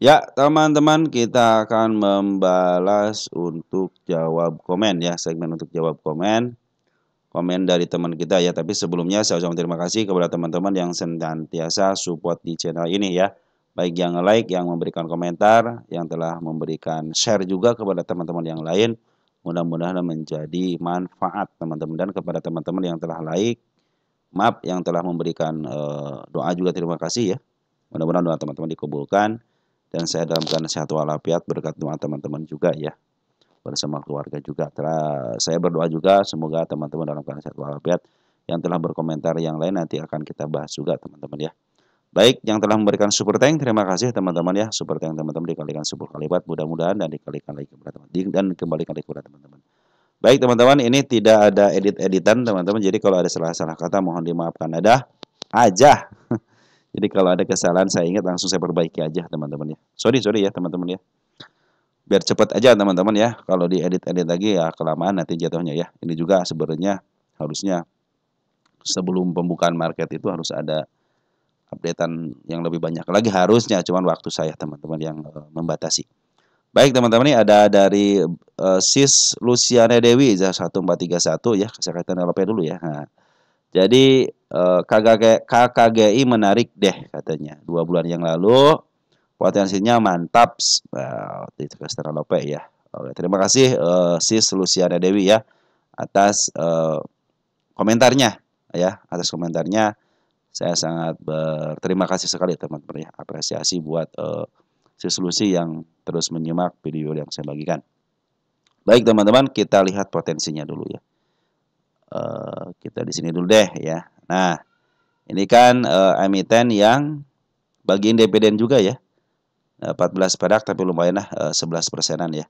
Ya, teman-teman, kita akan membalas untuk jawab komen ya, segmen untuk jawab komen dari teman kita ya. Tapi sebelumnya saya ucapkan terima kasih kepada teman-teman yang senantiasa support di channel ini ya. Baik yang like, yang memberikan komentar, yang telah memberikan share juga kepada teman-teman yang lain. Mudah-mudahan menjadi manfaat teman-teman, dan kepada teman-teman yang telah like, maaf yang telah memberikan doa juga terima kasih ya. Mudah-mudahan doa teman-teman dikabulkan dan saya dalam keadaan sehat walafiat berkat doa teman-teman juga ya, bersama keluarga juga. Saya berdoa juga semoga teman-teman dalam keadaan sehat walafiat. Yang telah berkomentar yang lain nanti akan kita bahas juga teman-teman ya. Baik, yang telah memberikan super thank, terima kasih teman-teman ya. Super thank teman-teman dikalikan 10 kali lipat, mudah-mudahan dan dikalikan lagi kepada teman-teman dan kembalikan lagi kepada teman-teman. Baik teman-teman, ini tidak ada edit-editan teman-teman. Jadi kalau ada salah-salah kata mohon dimaafkan ada aja. Jadi kalau ada kesalahan saya ingat langsung saya perbaiki aja teman-teman ya. Sorry ya teman-teman ya. Biar cepat aja teman-teman ya. Kalau diedit-edit lagi ya kelamaan nanti jatuhnya ya. Ini juga sebenarnya harusnya sebelum pembukaan market itu harus ada updatean yang lebih banyak lagi harusnya. Cuman waktu saya teman-teman yang membatasi. Baik teman-teman, ini ada dari Sis Luciana Dewi 1431 ya. Saya katakan LP dulu ya. Nah, jadi KKGI menarik deh katanya. 2 bulan yang lalu potensinya mantap. Itu Kastara Lope ya. Oke, terima kasih Sis Luciana Dewi ya atas komentarnya ya. Atas komentarnya saya sangat berterima kasih sekali teman-teman ya. Apresiasi buat Sis Lucy yang terus menyimak video yang saya bagikan. Baik teman-teman, kita lihat potensinya dulu ya. Kita di sini dulu deh ya. Nah, ini kan emiten yang bagiin dividen juga ya. 14 perak tapi lumayan lah 11%-an ya.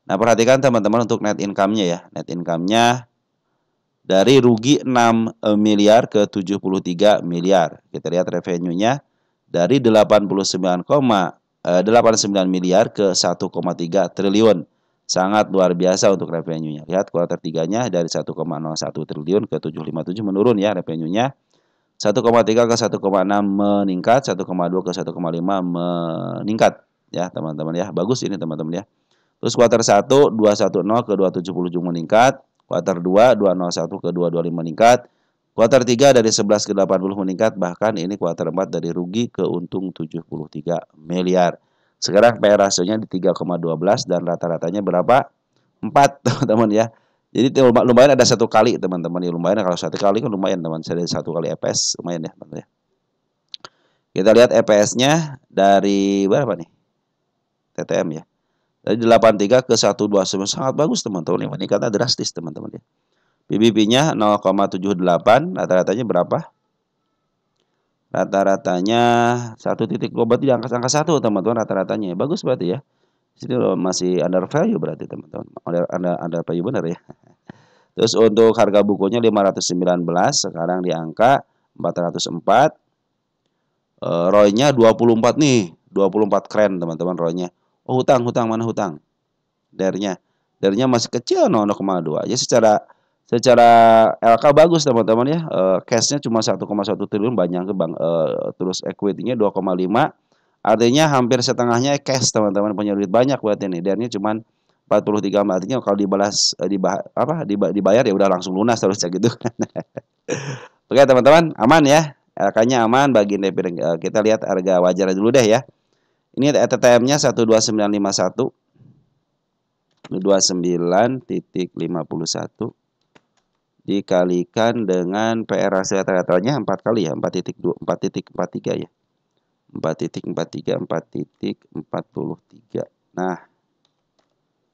Nah, perhatikan teman-teman untuk net income-nya ya. Net income-nya dari rugi 6 miliar ke 73 miliar. Kita lihat revenue-nya dari 89 miliar ke 1,3 triliun. Sangat luar biasa untuk revenue-nya. Lihat kuartal 3-nya dari 1,01 triliun ke 757 menurun ya revenue-nya. 1,3 ke 1,6 meningkat, 1,2 ke 1,5 meningkat ya teman-teman ya. Bagus ini teman-teman ya. Terus kuartal 1 210 ke 270 meningkat, kuartal 2 201 ke 225 meningkat, kuartal 3 dari 11 ke 80 meningkat, bahkan ini kuartal 4 dari rugi ke untung 73 miliar. Sekarang PR rasionya di 3,12 dan rata-ratanya berapa? 4 teman-teman ya. Jadi lumayan ada 1 kali teman-teman ya, lumayan kalau 1 kali kan lumayan teman. Saya dari 1 kali EPS lumayan ya teman-teman ya. Kita lihat EPS-nya dari berapa nih? TTM ya. Dari 83 ke 129 sangat bagus teman-teman. Meningkatnya drastis teman-teman ya. PBB-nya 0,78, rata-ratanya berapa? Rata-ratanya 1,2 berarti di angka 1 teman-teman rata-ratanya. Bagus berarti ya. Sini masih under value berarti teman-teman. Under value benar ya. Terus untuk harga bukunya 519, sekarang di angka 404. ROI-nya 24 nih. 24 keren teman-teman ROI-nya. Oh, hutang mana hutang? DER-nya masih kecil 0,2. Ya secara LK bagus teman-teman ya. Cash-nya cuma 1,1 triliun banyak ke bank. Terus equity-nya 2,5. Artinya hampir setengahnya cash teman-teman, punya duit banyak buat ini. DER-nya cuma 43, artinya kalau dibayar ya udah langsung lunas terusnya gitu. Oke teman-teman, aman ya. LK-nya aman bagi dividen. Kita lihat harga wajar dulu deh ya. Ini TTM-nya 12951. 29,51 dikalikan dengan PR rasio rata-ratanya 4 kali ya, 4,43 ya. 4,43, 4,43. Nah,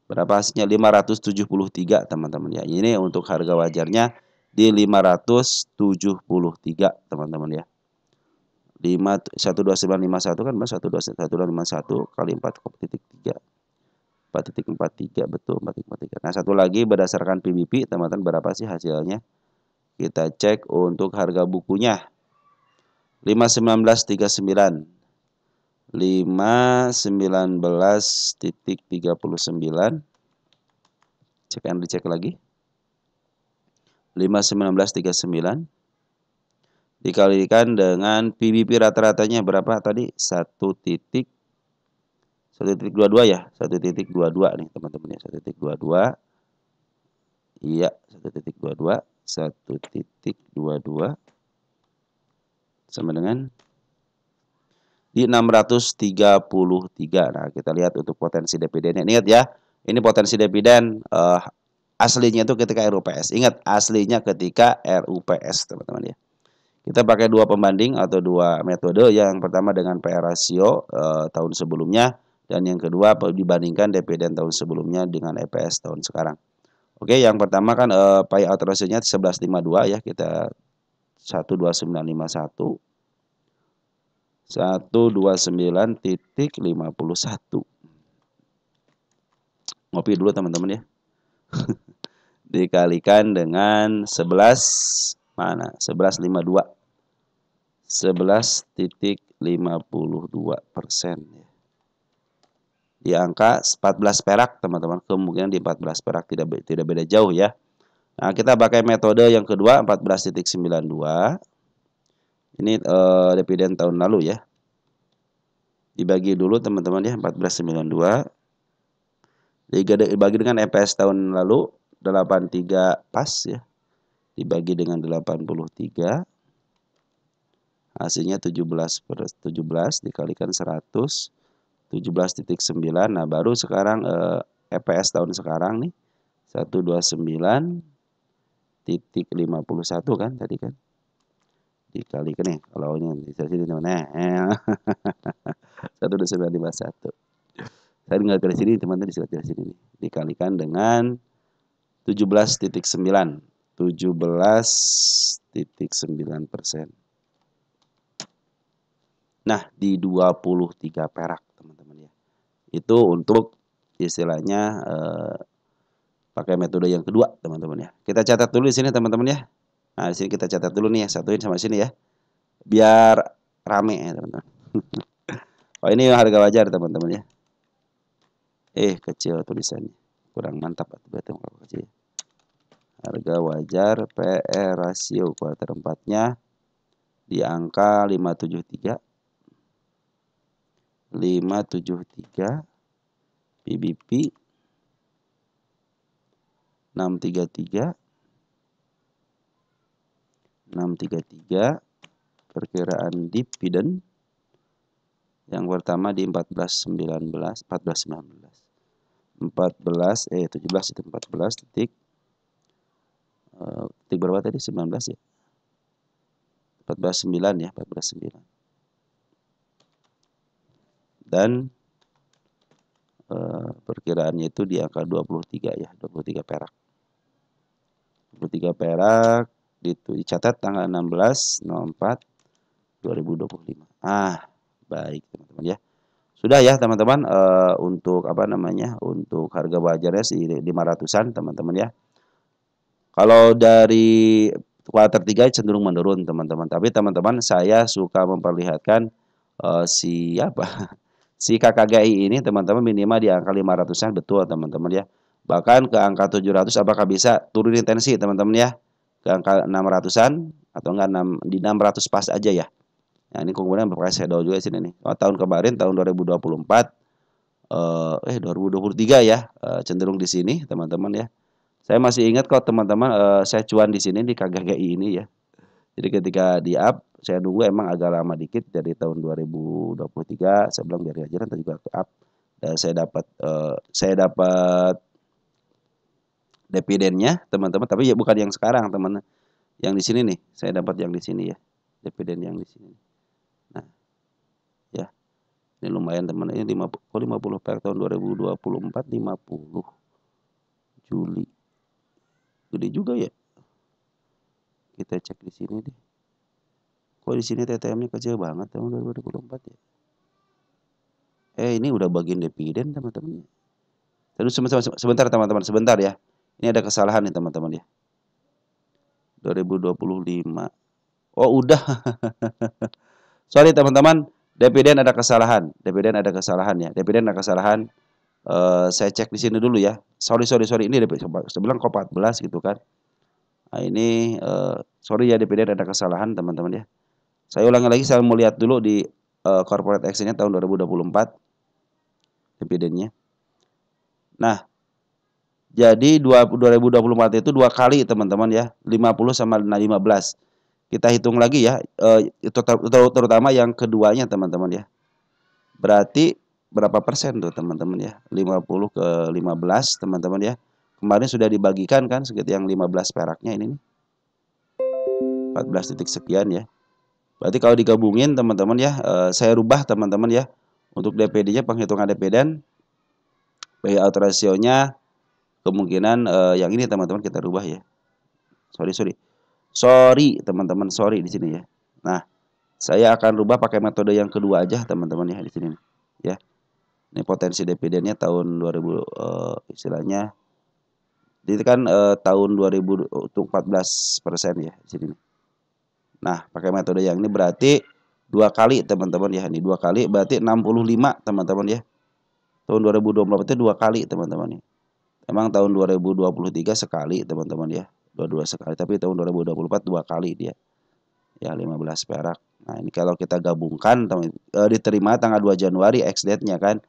berapa hasilnya? 573 teman-teman ya. Ini untuk harga wajarnya di 573 teman-teman ya. 12951 kan 12151 kali 4,3. 4,43 betul 4,43. Nah, satu lagi berdasarkan PBP teman-teman berapa sih hasilnya? Kita cek untuk harga bukunya. 51939. 519.39. Dicek lagi. 51939 dikalikan dengan PBP rata-ratanya berapa tadi? 1,0 1.22 ya, 1.22 nih teman-teman ya, 1.22. Iya, 1.22, 1.22 sama dengan di 633. Nah, kita lihat untuk potensi dividennya. Ingat ya, ini potensi dividen aslinya itu ketika RUPS. Ingat, aslinya ketika RUPS, teman-teman ya. Kita pakai dua pembanding atau dua metode. Yang pertama dengan PR rasio tahun sebelumnya, dan yang kedua dibandingkan dividen tahun sebelumnya dengan EPS tahun sekarang. Oke, yang pertama kan payout ratio-nya 11,52 ya, kita 12951. 129.51. Ngopi dulu teman-teman ya. Dikalikan dengan 11 mana? 11,52. 11.52%. Di angka 14 perak teman-teman. Kemungkinan di 14 perak tidak beda jauh ya. Nah, kita pakai metode yang kedua 14.92. Ini dividen tahun lalu ya. Dibagi dulu teman-teman ya, 14.92. Dibagi dengan EPS tahun lalu 83 pas ya. Dibagi dengan 83. Hasilnya 17/17 dikalikan 100. 17,9. Nah, baru sekarang EPS tahun sekarang nih 129.51 kan tadi kan. Dikalikan nih kalau ini di sini teman-teman. 129.51. Saya nggak dari sini teman-teman, dari sini nih. Dikalikan dengan 17,9. 17,9%. Nah, di 23 perak teman-teman ya. Itu untuk istilahnya pakai metode yang kedua teman-teman ya. Kita catat dulu di sini teman-teman ya. Nah, di sini kita catat dulu nih ya, satuin sama sini ya. Biar rame ya teman-teman. Oh, ini harga wajar teman-teman ya. Kecil tulisannya. Kurang mantap berarti kalau kecil. Harga wajar PR rasio kuartal 4-nya di angka 573. 573. PBP 633. Perkiraan dividen yang pertama di 14.19. 17 itu 14 titik berapa tadi? 19 ya. 14.9 ya, 14.9. Dan perkiraannya itu di angka 23 ya, 23 perak. 23 perak dicatat tanggal 16/04/2025. Baik teman-teman ya. Sudah ya teman-teman, untuk untuk harga wajarnya sih 500-an teman-teman ya. Kalau dari kuartal 3 cenderung menurun teman-teman. Tapi teman-teman, saya suka memperlihatkan si KKGI ini teman-teman minimal di angka 500-an, betul teman-teman ya. Bahkan ke angka 700 apakah bisa turunin tensi teman-teman ya. Ke angka 600-an atau enggak di 600 pas aja ya. Nah, ini kemudian berpakai shadow juga sini nih. Tahun kemarin tahun 2024 2023 ya, cenderung di sini teman-teman ya. Saya masih ingat kok teman-teman, saya cuan di sini di KGGI ini ya. Jadi ketika di up, saya nunggu emang agak lama dikit dari tahun 2023, saya bilang biar aja nanti juga up. Dan saya dapat dividennya teman-teman, tapi ya bukan yang sekarang teman. Yang di sini nih, saya dapat yang di sini ya. Dividen yang di sini. Nah, ya. Ini lumayan teman, ini 50 per tahun 2024 50 Juli. Gede juga ya. Kita cek di sini deh. Kok di sini TTM-nya kecil banget tahun 2024 ya. Ini udah bagian dividen teman-teman. Terus sebentar teman-teman, sebentar ya. Ini ada kesalahan nih teman-teman ya. 2025. Oh, udah. Sorry teman-teman, dividen ada kesalahan. Dividen ada kesalahan ya. Dividen ada kesalahan. Saya cek di sini dulu ya. Sorry. Ini saya bilang kok 14 gitu kan. Nah, ini sorry ya, dividen ada kesalahan teman-teman ya. Saya ulangi lagi, saya mau lihat dulu di corporate action-nya tahun 2024. dividennya. Nah, jadi 2024 itu 2 kali teman-teman ya, 50 sama 15. Kita hitung lagi ya, itu terutama yang keduanya teman-teman ya. Berarti berapa persen tuh teman-teman ya? 50 ke 15 teman-teman ya. Kemarin sudah dibagikan kan sekitar yang 15 peraknya ini nih. 14 titik sekian ya. Berarti kalau digabungin teman-teman ya, saya rubah teman-teman ya. Untuk DPD-nya penghitungan dividen, payout ratio-nya kemungkinan yang ini teman-teman kita rubah ya. Sorry teman-teman, sorry di sini ya. Nah, saya akan rubah pakai metode yang kedua aja teman-teman ya di sini nih. Ya. Ini potensi dividennya tahun 2000 istilahnya ini kan tahun 2000 untuk 14% ya di sini. Nah, pakai metode yang ini berarti 2 kali teman-teman ya. Ini 2 kali berarti 65 teman-teman ya. Tahun 2024 itu 2 kali teman-teman ya. Emang tahun 2023 sekali teman-teman ya. Dua sekali, tapi tahun 2024 2 kali dia. Ya 15 perak. Nah, ini kalau kita gabungkan diterima tanggal 2 Januari ex date-nya kan.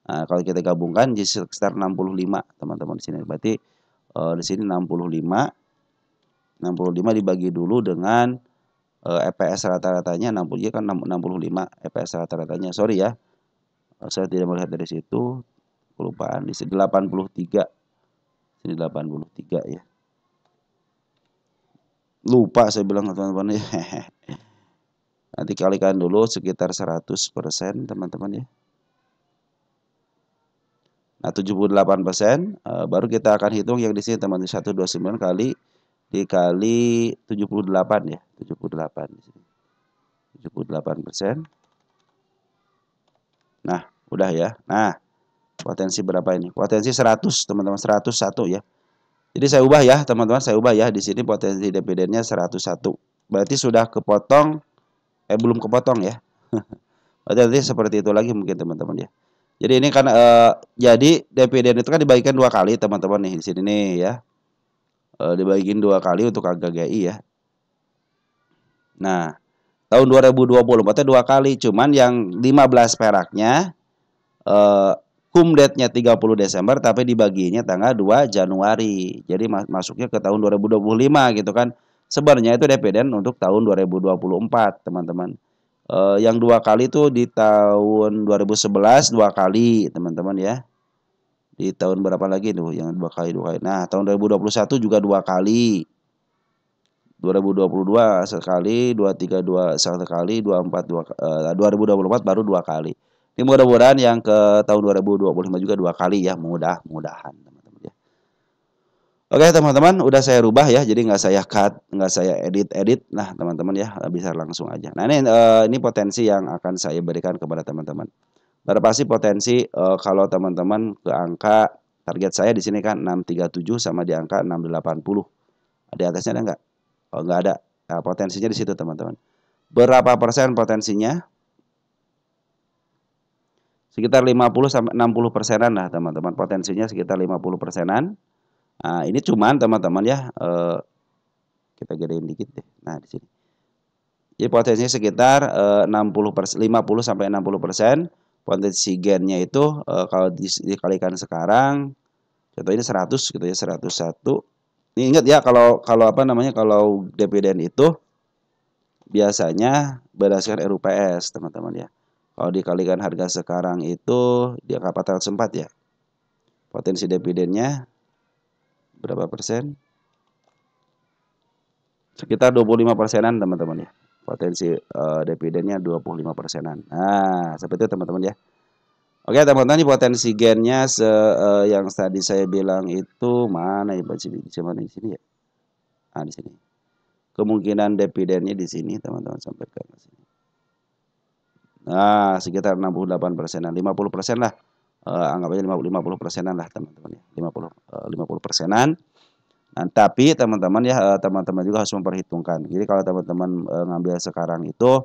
Nah, kalau kita gabungkan jadi sekitar 65 teman-teman di sini. Berarti di sini 65 dibagi dulu dengan EPS rata-ratanya 60 kan 65 EPS rata-ratanya. Sorry ya. Saya tidak melihat dari situ. Kelupaan di sini 83. Sini 83 ya. Lupa saya bilang teman-teman ya. Nanti kalikan dulu sekitar 100% teman-teman ya. Nah, 78% baru kita akan hitung yang di sini teman-teman 129 kali dikali 78 ya, 78 di sini. 78%. Nah, udah ya. Nah, potensi berapa ini? Potensi 100 teman-teman, 101 ya. Jadi saya ubah ya teman-teman, saya ubah ya di sini potensi dividennya 101. Berarti sudah kepotong belum kepotong ya. Berarti nanti seperti itu lagi mungkin teman-teman ya. Jadi ini kan jadi dividen itu kan dibagikan 2 kali teman-teman nih di sini nih ya. Dibagiin 2 kali untuk KGGI ya. Nah, tahun 2024 itu 2 kali, cuman yang 15 peraknya cum date-nya 30 Desember tapi dibaginya tanggal 2 Januari. Jadi masuknya ke tahun 2025 gitu kan. Sebenarnya itu dividen untuk tahun 2024, teman-teman. Yang 2 kali itu di tahun 2011 2 kali, teman-teman ya. Di tahun berapa lagi tuh yang 2 kali. Nah, tahun 2021 juga 2 kali. 2022 sekali, 23 satu kali, 2024 baru 2 kali. Ini mudah-mudahan yang ke tahun 2025 juga 2 kali ya, mudah-mudahan teman-teman ya. Oke teman-teman, udah saya rubah ya, jadi nggak saya cut, nggak saya edit. Nah teman-teman ya, bisa langsung aja. Nah ini potensi yang akan saya berikan kepada teman-teman. Berapa sih potensi kalau teman-teman ke angka target saya di sini kan 637 sama di angka 680. Di atasnya ada nggak? Oh, nggak ada. Nah, potensinya di situ teman-teman. Berapa persen potensinya? Sekitar 50 sampai 60 persenan lah teman-teman. Potensinya sekitar 50 persenan. Nah, ini cuman teman-teman ya kita gedein dikit deh. Nah, di sini. Jadi potensinya sekitar 50 sampai 60%. Potensi gennya itu kalau dikalikan sekarang contohnya 100 gitu ya, 101. Ini ingat ya kalau apa namanya kalau dividen itu biasanya berdasarkan RUPS teman-teman ya. Kalau dikalikan harga sekarang itu di angka 404 ya. Potensi dividennya berapa persen? Sekitar 25 persenan teman-teman ya. Potensi dividennya 25 persenan. Nah, seperti itu teman-teman ya. Oke teman-teman, ini potensi gennya yang tadi saya bilang itu mana ya, di sini ya. Nah, di sini. Kemungkinan dividennya di sini teman-teman sampai ke sini. Nah, sekitar 68 persenan, 50 persen lah. Anggap aja 50 persenan lah teman-teman ya. 50 persenan. Nah, tapi teman-teman ya, teman-teman juga harus memperhitungkan. Jadi kalau teman-teman ngambil sekarang itu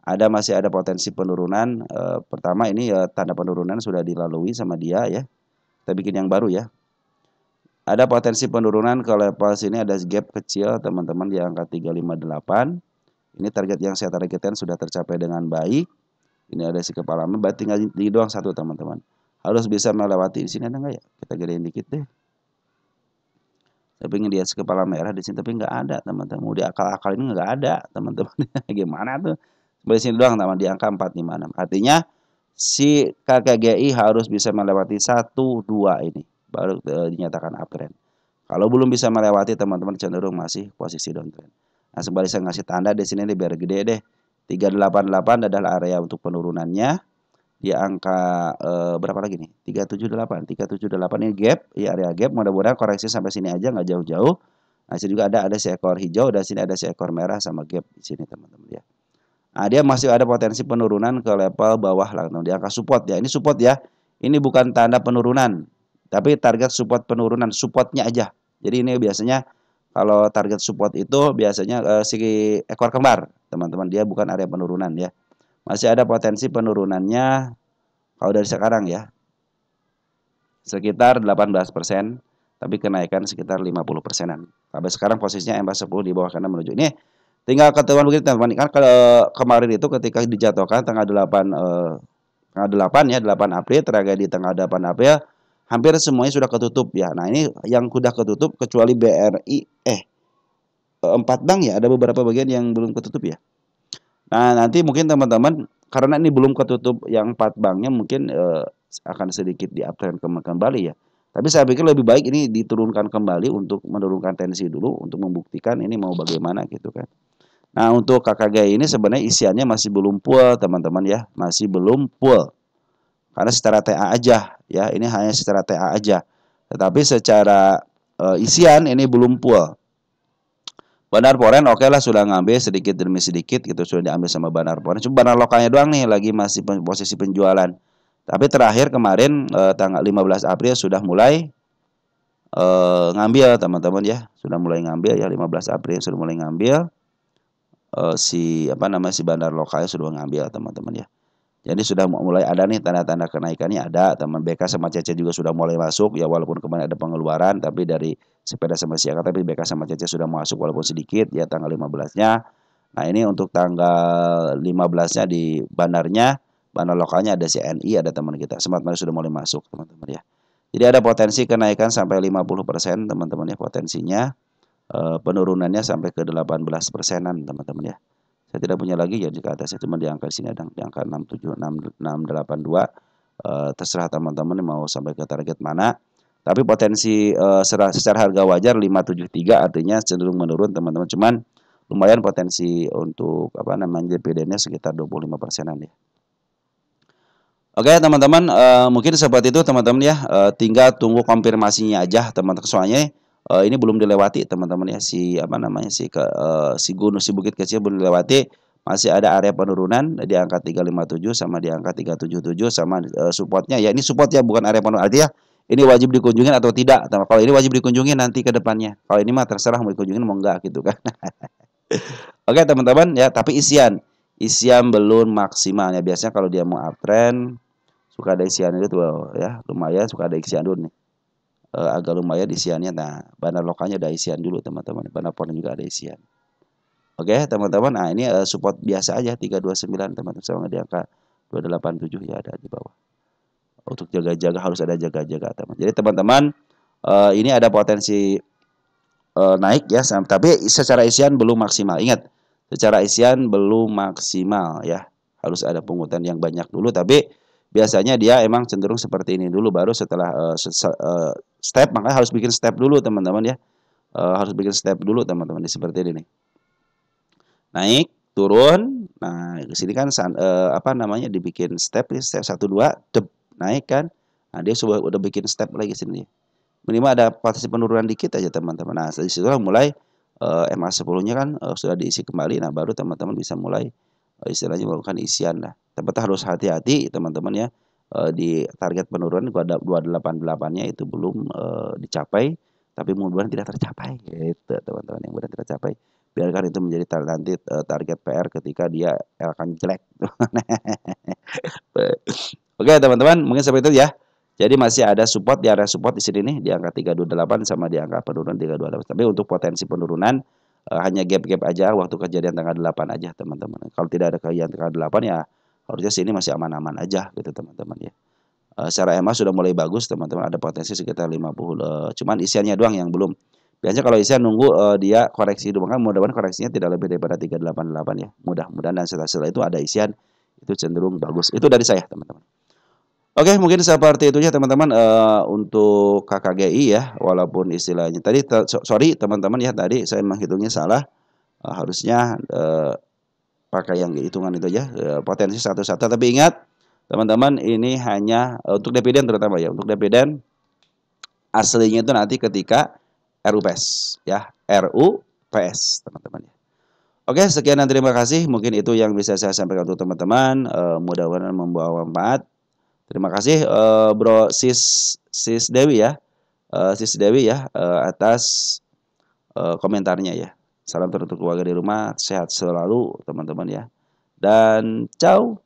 masih ada potensi penurunan. Pertama ini tanda penurunan sudah dilalui sama dia ya. Kita bikin yang baru ya. Ada potensi penurunan ke level sini, ada gap kecil teman-teman di angka 358. Ini target yang saya targetkan sudah tercapai dengan baik. Ini ada si kepala, berarti tinggal di doang satu teman-teman. harus bisa melewati di sini, ada nggak ya? Kita gedein dikit deh. Saya pengen lihat kepala merah di sini, tapi nggak ada teman-teman. Mau diakal-akal ini nggak ada teman-teman. Gimana tuh? Di sini doang teman, di angka 456. Artinya si KKGI harus bisa melewati 1, 2 ini baru dinyatakan uptrend. Kalau belum bisa melewati, teman-teman cenderung masih posisi downtrend. Nah, sembari saya ngasih tanda di sini biar gede deh. 388 adalah area untuk penurunannya. Di angka berapa lagi nih? 378. 378 ini gap, ya area gap. Mudah-mudahan koreksi sampai sini aja, nggak jauh-jauh. Nah, sini juga ada seekor hijau, dan sini ada seekor merah sama gap di sini teman-teman ya. Nah, dia masih ada potensi penurunan ke level bawah lah, di angka support ya. Ini support ya. Ini bukan tanda penurunan, tapi target support penurunan, supportnya aja. Jadi ini biasanya kalau target support itu biasanya si ekor kembar, teman-teman. Dia bukan area penurunan ya. Masih ada potensi penurunannya kalau dari sekarang ya. Sekitar 18%, tapi kenaikan sekitar 50%-an. Sampai sekarang posisinya MA10 di bawah kanan menuju. Ini tinggal ketentuan begitu teman-teman. Kan kalau kemarin itu ketika dijatuhkan tanggal 8 ya, 8 April, tragedi tanggal 8 April, hampir semuanya sudah ketutup ya. Nah, ini yang sudah ketutup kecuali BRI 4 bank ya, ada beberapa bagian yang belum ketutup ya. Nah, nanti mungkin teman-teman karena ini belum ketutup yang 4 banknya, mungkin akan sedikit di uptrend kembali ya. Tapi saya pikir lebih baik ini diturunkan kembali untuk menurunkan tensi dulu, untuk membuktikan ini mau bagaimana gitu kan. Nah, untuk KKG ini sebenarnya isiannya masih belum full teman-teman ya, masih belum full. Karena secara TA aja ya, ini hanya secara TA aja. Tetapi secara isian ini belum full. Bandar Poren oke lah, sudah ngambil sedikit demi sedikit gitu, sudah diambil sama Bandar Poren. Cuma bandar lokalnya doang nih lagi masih posisi penjualan. Tapi terakhir kemarin tanggal 15 April sudah mulai ngambil teman-teman ya. Sudah mulai ngambil ya, 15 April sudah mulai ngambil si bandar lokalnya sudah ngambil teman-teman ya. Jadi sudah mulai ada nih tanda-tanda kenaikannya ada. Teman BK sama CC juga sudah mulai masuk ya, walaupun kemarin ada pengeluaran, tapi dari sepeda sama siaga, tapi BK sama CC sudah masuk walaupun sedikit ya tanggal 15-nya. Nah, ini untuk tanggal 15-nya di bandarnya, bandar lokalnya ada CNI, ada teman kita. Smart Money sudah mulai masuk teman-teman ya. Jadi ada potensi kenaikan sampai 50% teman-teman ya potensinya. Penurunannya sampai ke 18%-an teman-teman ya. Saya tidak punya lagi ya di atasnya, cuma di angka sini ada di angka 682. Terserah teman-teman mau sampai ke target mana. Tapi potensi secara harga wajar 573, artinya cenderung menurun teman-teman. Cuman lumayan potensi untuk dividennya sekitar 25%-an ya. Oke teman-teman, mungkin seperti itu teman-teman ya. Tinggal tunggu konfirmasinya aja teman-teman. Soalnya ini belum dilewati teman-teman ya, si si bukit kecil belum dilewati, masih ada area penurunan di angka 357 sama di angka 377 sama supportnya ya, ini support ya bukan area penurunan. Artinya ini wajib dikunjungi atau tidak. Kalau ini wajib dikunjungi nanti ke depannya, kalau ini mah terserah mau dikunjungin mau enggak gitu kan. Oke teman-teman ya, tapi isian belum maksimal ya. Biasanya kalau dia mau uptrend suka ada isian itu tuh ya, lumayan suka ada isian dulu nih. Agak lumayan isiannya. Nah, bandar lokalnya ada isian dulu teman-teman. Bandar Poren juga ada isian. Oke teman-teman. Nah, ini support biasa aja 329 teman-teman, sama di angka 287 ya, ada di bawah. Untuk jaga-jaga harus ada jaga-jaga teman. Jadi teman-teman ini ada potensi naik ya, tapi secara isian belum maksimal. Ingat, secara isian belum maksimal ya. Harus ada pungutan yang banyak dulu, tapi biasanya dia emang cenderung seperti ini dulu, baru setelah step, makanya harus bikin step dulu teman-teman ya. Harus bikin step dulu teman-teman, seperti ini nih. Naik, turun. Nah, di sini kan dibikin step 1 2, naik kan. Nah, dia udah bikin step lagi sini. Minimal ada potensi penurunan dikit aja teman-teman. Nah, dari situlah mulai MA10-nya kan sudah diisi kembali. Nah, baru teman-teman bisa mulai istilahnya melakukan isian lah. Tapi harus hati-hati teman-teman ya. Di target penurunan 288-nya itu belum dicapai, tapi mudah-mudahan tidak tercapai gitu teman-teman, yang mudah tidak tercapai. Biarkan itu menjadi nanti target PR ketika dia akan jelek. Oke teman-teman, mungkin seperti itu ya. Jadi masih ada support, di area support di sini nih di angka 328 sama di angka penurunan 328. Tapi untuk potensi penurunan hanya gap-gap aja waktu kejadian tanggal 8 aja teman-teman. Kalau tidak ada kejadian tanggal 8 ya harusnya sini masih aman-aman aja gitu teman-teman ya. secara EMA sudah mulai bagus teman-teman, ada potensi sekitar 50, cuman isiannya doang yang belum. Biasanya kalau isian nunggu dia koreksi dulu, maka mudah-mudahan koreksinya tidak lebih daripada 388 ya. Mudah-mudahan dan setelah itu ada isian itu cenderung bagus. Itu dari saya teman-teman. Oke, mungkin seperti itu ya teman-teman untuk KKGI ya, walaupun istilahnya tadi sorry teman-teman ya, tadi saya menghitungnya salah, harusnya pakai yang hitungan itu aja, potensi satu-satu. Tapi ingat teman-teman, ini hanya untuk dividen terutama ya, untuk dividen aslinya itu nanti ketika RUPS ya, RUPS teman-teman ya. Oke, sekian dan terima kasih. Mungkin itu yang bisa saya sampaikan untuk teman-teman. Mudah-mudahan membawa manfaat. Terima kasih Bro Sis Dewi ya, Sis Dewi ya, atas komentarnya ya. Salam teruntuk keluarga di rumah, sehat selalu teman-teman ya. Dan ciao.